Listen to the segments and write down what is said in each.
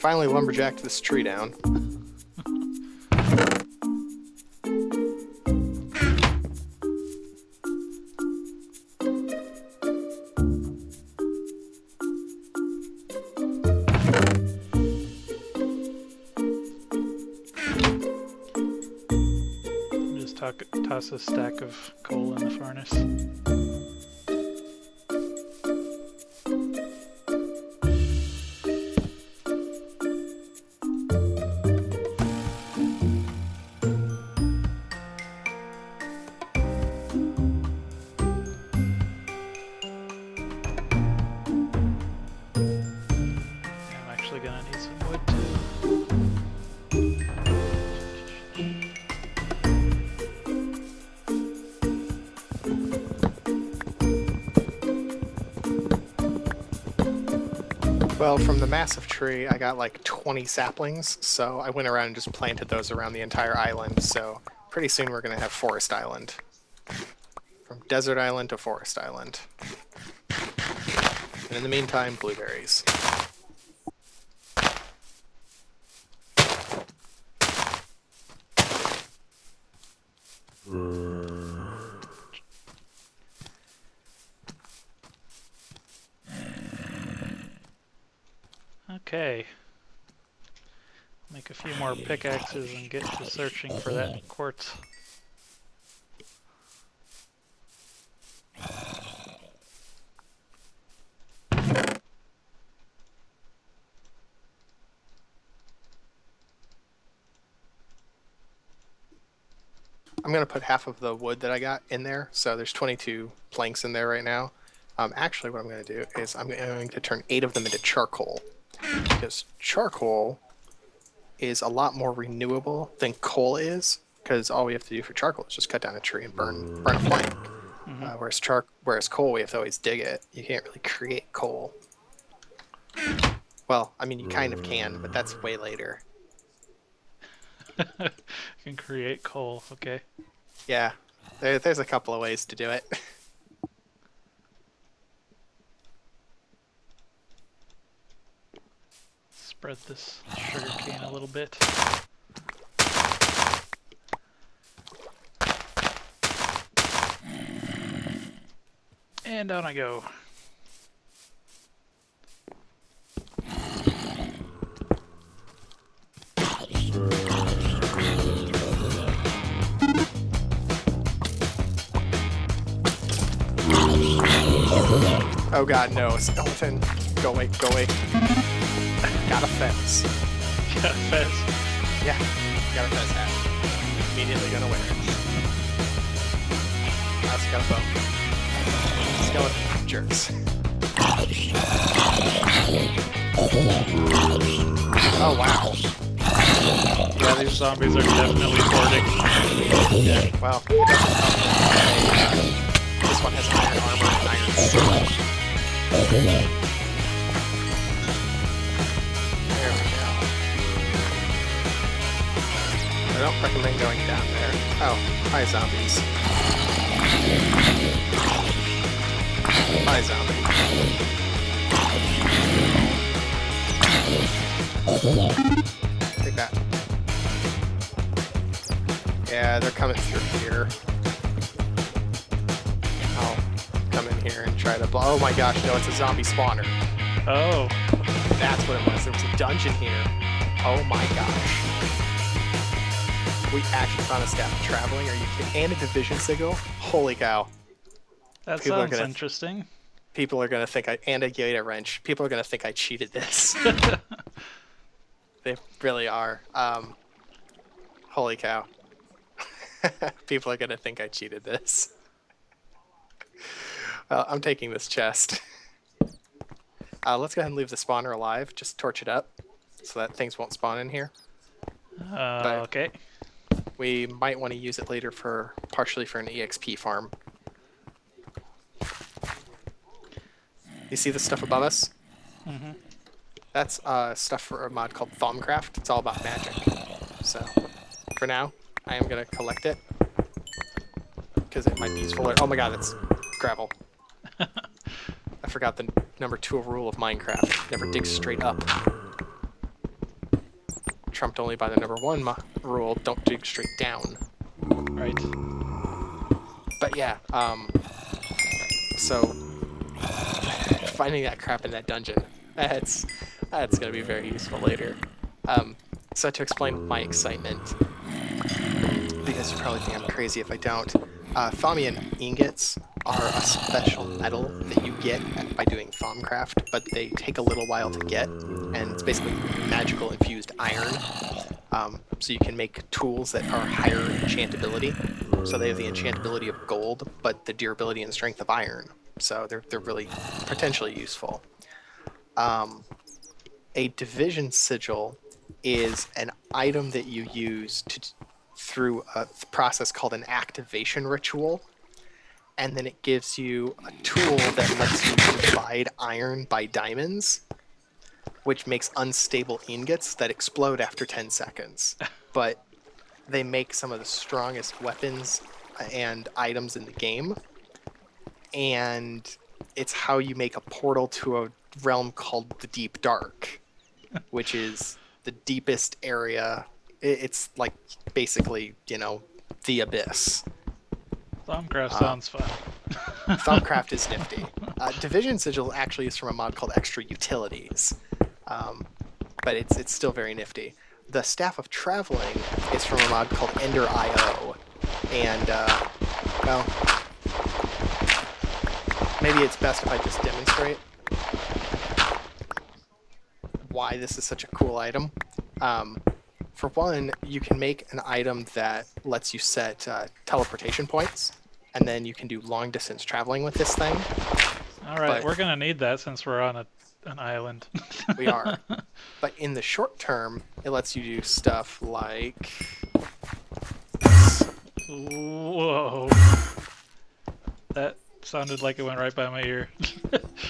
Finally lumberjacked this tree down. Just toss a stack of coal in the furnace. Well, from the massive tree, I got like 20 saplings, so I went around and just planted those around the entire island, so pretty soon we're going to have Forest Island. From Desert Island to Forest Island. And in the meantime, blueberries. Okay. Make a few more pickaxes and get to searching for that quartz. I'm going to put half of the wood that I got in there, so there's 22 planks in there right now. Actually, what I'm going to do is I'm going to turn 8 of them into charcoal. Because charcoal is a lot more renewable than coal is, because all we have to do for charcoal is just cut down a tree and burn a plank. Mm-hmm. Whereas coal, we have to always dig it. You can't really create coal. Well, I mean, you kind of can, but that's way later. You can create coal, okay. Yeah, there's a couple of ways to do it. Spread this sugar cane a little bit. And down I go. Oh god, no, skeleton. Go away, go away. Got a fence. Got a fence? Yeah, got a fence hat. Immediately gonna wear it. I also got a bow. Skeleton jerks. Oh wow. Yeah, these zombies are definitely hoarding. Yeah, well, it doesn't help. This one has iron armor and iron sword. There we go. I don't recommend going down there. Oh, hi zombies. Hi zombie. Take that. Yeah, they're coming through here. I'll come in here and try to blow. Oh my gosh, no, it's a zombie spawner. Oh. That's what it was. There was a dungeon here. Oh my gosh. We actually found a staff of traveling. Are you kidding? And a division signal? Holy cow. That sounds interesting. People are going to think and a Gator wrench. People are going to think I cheated this. They really are. Holy cow. People are going to think I cheated this. Well, I'm taking this chest. Let's go ahead and leave the spawner alive. Just torch it up so that things won't spawn in here. Okay. We might want to use it later partially for an EXP farm. You see the stuff above us? Mm-hmm. That's stuff for a mod called Thumbcraft. It's all about magic. So, for now, I am going to collect it. Because it might be useful. Oh my god, it's gravel. I forgot the number 2 rule of Minecraft. Never dig straight up. trumped only by the number 1 rule, don't dig straight down. Right. But yeah, so finding that crap in that dungeon, that's gonna be very useful later. So to explain my excitement, because you probably think I'm crazy if I don't, Thaumian ingots are a special metal that you get by doing Thaumcraft, but they take a little while to get, and it's basically magical infused iron. So you can make tools that are higher enchantability. So they have the enchantability of gold, but the durability and strength of iron. So they're really potentially useful. A division sigil is an item that you use through a process called an activation ritual, and then it gives you a tool that lets you divide iron by diamonds, which makes unstable ingots that explode after 10 seconds. But they make some of the strongest weapons and items in the game, and it's how you make a portal to a realm called the Deep Dark, which is the deepest area. It's like basically, the abyss. Thaumcraft sounds fun. Thaumcraft is nifty. Division Sigil actually is from a mod called Extra Utilities, but it's still very nifty. The Staff of Traveling is from a mod called Ender IO, and well, maybe it's best if I just demonstrate why this is such a cool item. For one, you can make an item that lets you set teleportation points, and then you can do long distance traveling with this thing. All right, we're gonna need that since we're on an island. We are. But in the short term, it lets you do stuff like... Whoa. That sounded like it went right by my ear.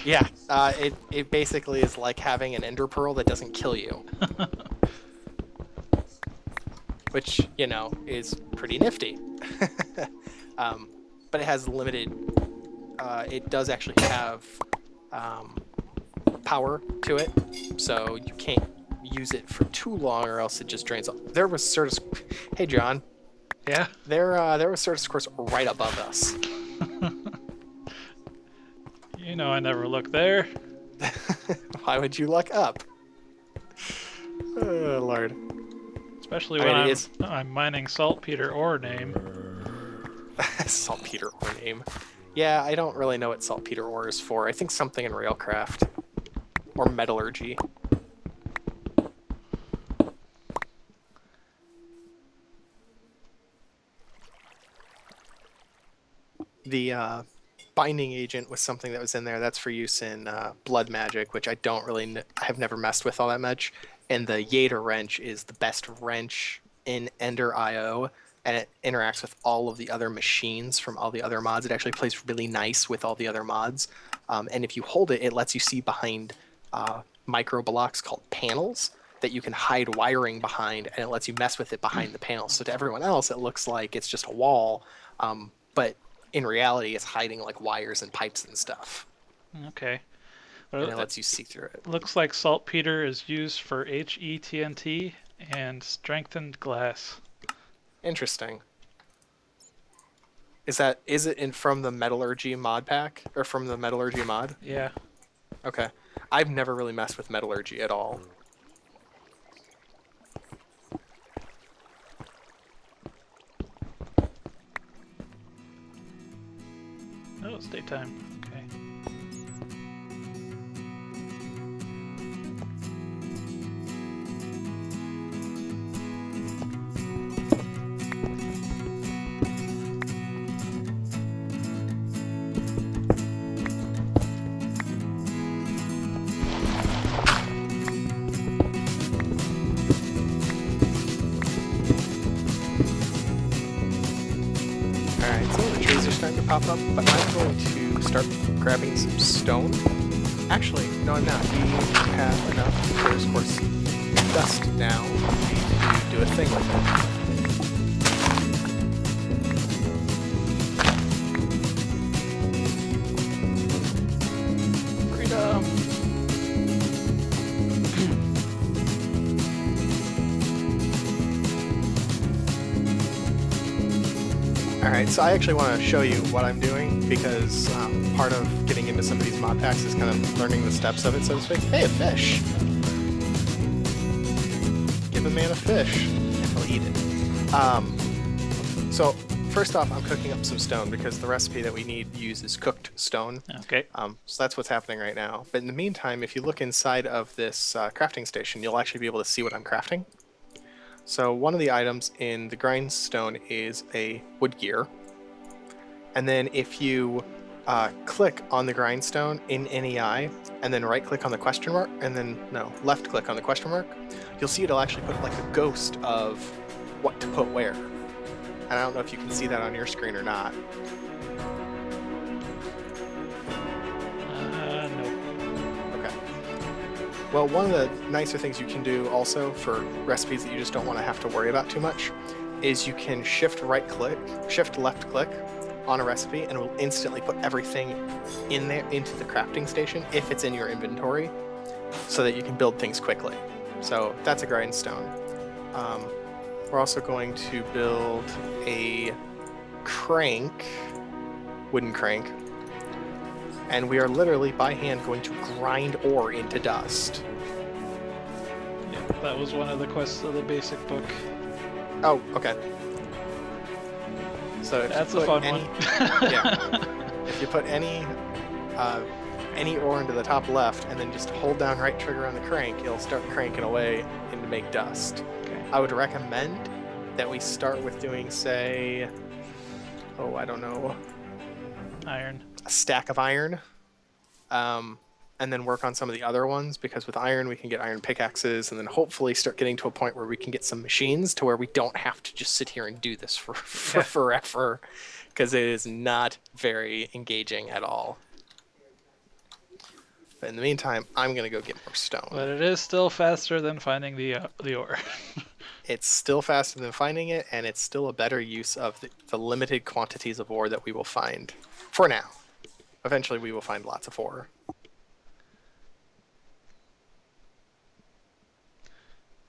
Yeah, it basically is like having an ender pearl that doesn't kill you. Which, is pretty nifty. But it has limited... it does actually have power to it, so you can't use it for too long or else it just drains off. There was Certus... Hey, John. Yeah? There was Certus Course right above us. I never look there. Why would you look up? Oh, Lord. Especially when I'm mining saltpeter ore name. Saltpeter ore name. Yeah, I don't really know what saltpeter ore is for. I think something in railcraft. Or metallurgy. The binding agent was something that was in there. That's for use in blood magic, which I don't really... I have never messed with all that much. And the Yater wrench is the best wrench in Ender IO, and it interacts with all of the other machines from all the other mods. It actually plays really nice with all the other mods. And if you hold it, it lets you see behind micro blocks called panels that you can hide wiring behind, and it lets you mess with it behind the panels. So to everyone else, it looks like it's just a wall, but in reality, it's hiding like wires and pipes and stuff. Okay. And it lets you see through it. Looks like saltpeter is used for HE-TNT and strengthened glass. Interesting. Is it from the metallurgy mod pack, or from the metallurgy mod? Yeah. Okay. I've never really messed with metallurgy at all. Oh, it's daytime. Okay. Alright, some of the trees are starting to pop up, but I'm going to start grabbing some stone. Actually, no, I'm not. We have enough Certus Course dust now to do a thing with it. Freedom! Alright, so I actually want to show you what I'm doing because part of getting into some of these mod packs is kind of learning the steps of it, so to speak. Hey, a fish! Give a man a fish, and he'll eat it. So, first off, I'm cooking up some stone because the recipe that we need uses cooked stone. Okay. So that's what's happening right now. But in the meantime, if you look inside of this crafting station, you'll actually be able to see what I'm crafting. So one of the items in the grindstone is a wood gear. And then if you click on the grindstone in NEI, and then right click on the question mark, and then, no, left click on the question mark, you'll see it'll actually put like a ghost of what to put where. And I don't know if you can see that on your screen or not. No. Okay. Well, one of the nicer things you can do also for recipes that you just don't want to have to worry about too much is you can shift left click on a recipe and it will instantly put everything in there into the crafting station if it's in your inventory so that you can build things quickly. So that's a grindstone. We're also going to build a crank, wooden crank, and we are literally by hand going to grind ore into dust. Yeah, that was one of the quests of the basic book. Oh, okay. So if That's you a put fun any, one. yeah, if you put any ore into the top left and then just hold down right trigger on the crank, it'll start cranking away and to make dust. Okay. I would recommend that we start with doing, say, oh, I don't know, Iron. a stack of iron, and then work on some of the other ones, because with iron we can get iron pickaxes, and then hopefully start getting to a point where we can get some machines to where we don't have to just sit here and do this for forever, because it is not very engaging at all. But in the meantime, I'm gonna go get more stone. But it is still faster than finding the ore. It's still faster than finding it, and it's still a better use of the limited quantities of ore that we will find for now. Eventually we will find lots of ore.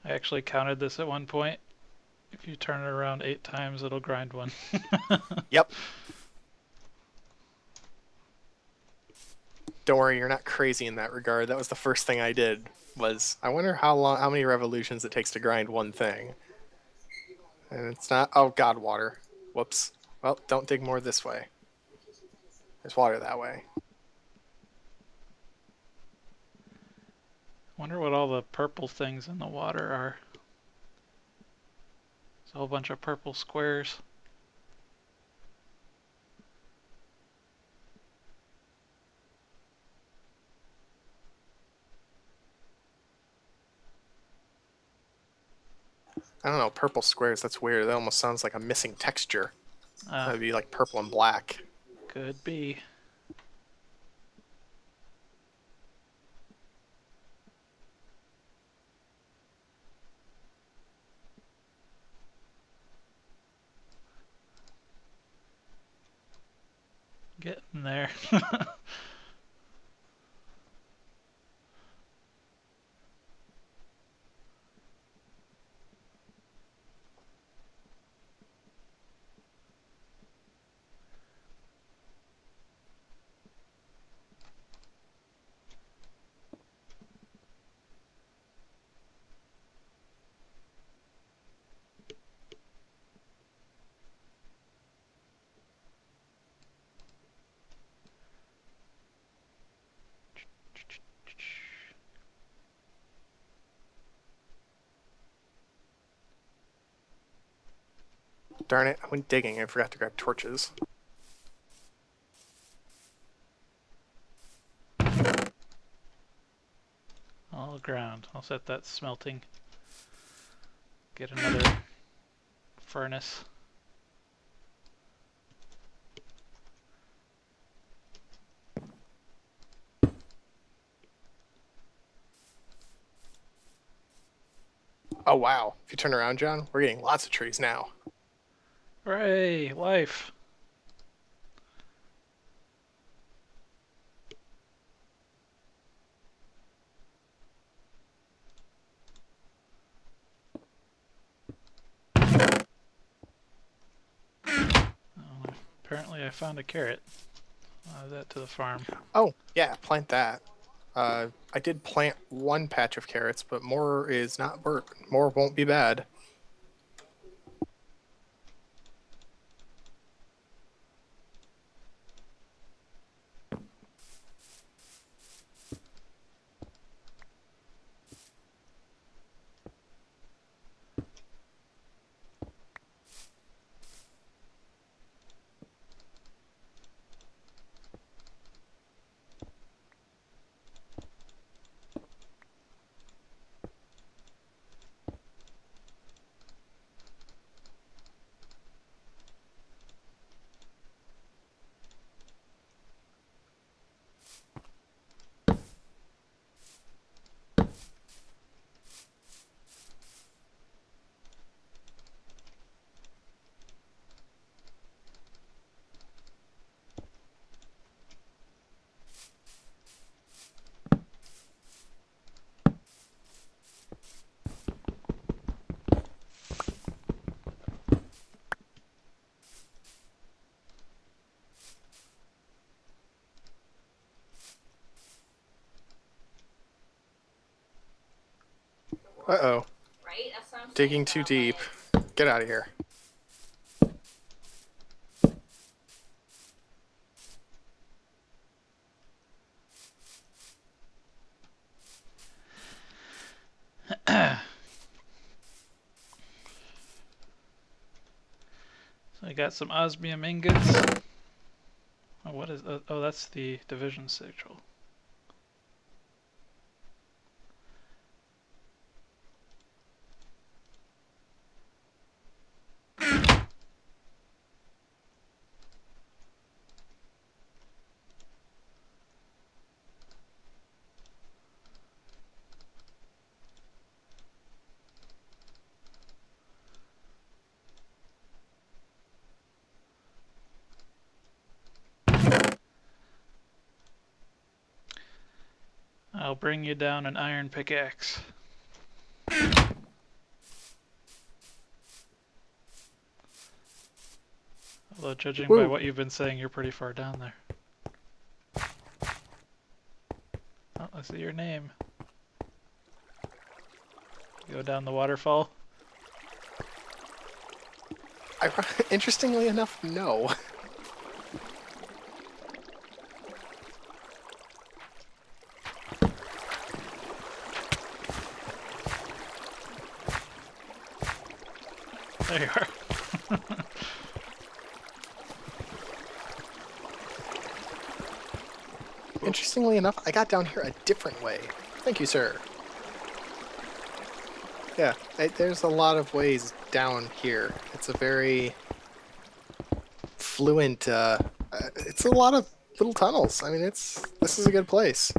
I actually counted this at one point. If you turn it around 8 times, it'll grind one. Yep. Don't worry, you're not crazy in that regard. That was the first thing I did. Was I wonder how many revolutions it takes to grind one thing. And it's not. Oh God, water. Whoops. Well, don't dig more this way. There's water that way. Wonder what all the purple things in the water are. There's a whole bunch of purple squares. I don't know. Purple squares. That's weird. That almost sounds like a missing texture. That'd be like purple and black. Could be. Getting there. Darn it! I went digging. I forgot to grab torches. All ground. I'll set that smelting. Get another furnace. Oh wow! If you turn around, John, we're getting lots of trees now. Hooray! Life! apparently I found a carrot. Add that to the farm. Oh, yeah, plant that. I did plant one patch of carrots, but more is not work. More won't be bad. Uh-oh. Right? That's what I'm saying Digging too about deep. it. Get out of here. So I got some osmium ingots. Oh, what is? Oh, that's the division sigil. I'll bring you down an iron pickaxe. Although judging by Woo. what you've been saying, you're pretty far down there. Oh, I see your name. Go down the waterfall. Interestingly enough, no. There you are. Interestingly enough, I got down here a different way. Thank you, sir. Yeah, there's a lot of ways down here. It's a very fluent, it's a lot of little tunnels. I mean, this is a good place.